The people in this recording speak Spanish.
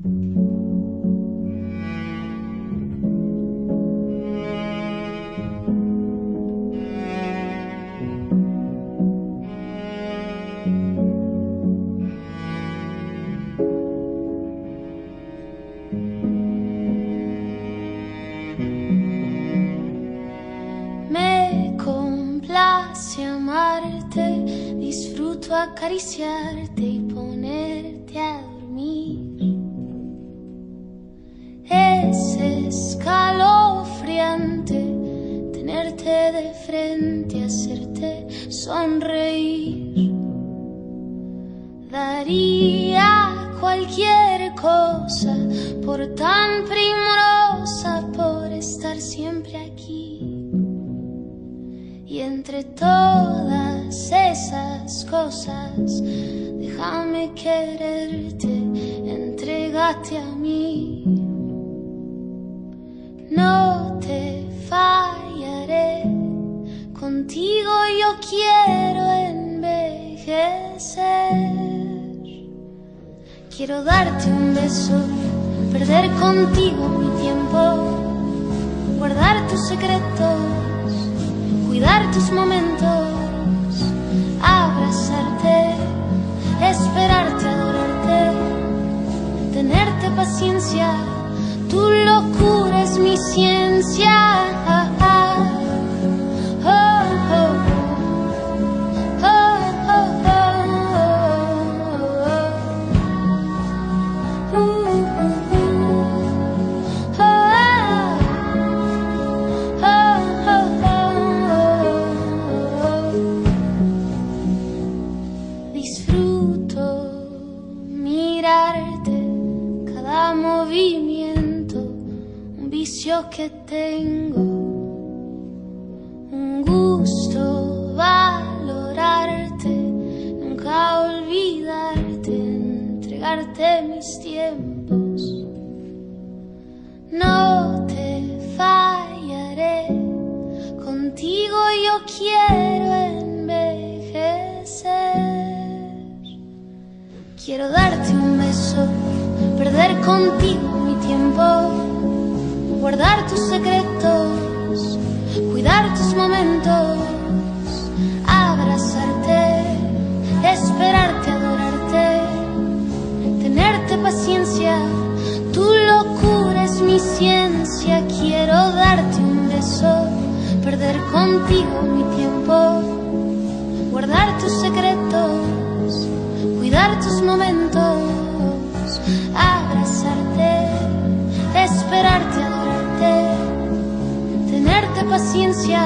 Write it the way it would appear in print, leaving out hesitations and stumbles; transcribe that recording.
Me complace amarte, disfruto acariciarte y ponerte a dormir. Es escalofriante tenerte de frente, hacerte sonreír. Daría cualquier cosa por tan primorosa, por estar siempre aquí. Y entre todas esas cosas, déjame quererte, entrégate a mí. No te fallaré, contigo yo quiero envejecer. Quiero darte un beso, perder contigo mi tiempo, guardar tus secretos, cuidar tus momentos, abrazarte, esperarte, adorarte, tenerte paciencia, tu locura es mi ciencia. Disfruto mirarte, cada movimiento, un vicio que tengo, un gusto valorarte, nunca olvidarte, entregarte mis tiempos. No te fallaré, contigo yo quiero envejecer. Quiero darte un beso, perder contigo mi tiempo, guardar tus secretos, cuidar tus momentos, abrazarte, esperarte, adorarte, tenerte paciencia, tu locura es mi ciencia. Quiero darte un beso, perder contigo mi tiempo, guardar tus secretos, cuidar tus momentos, abrazarte, esperarte, adorarte, tenerte paciencia.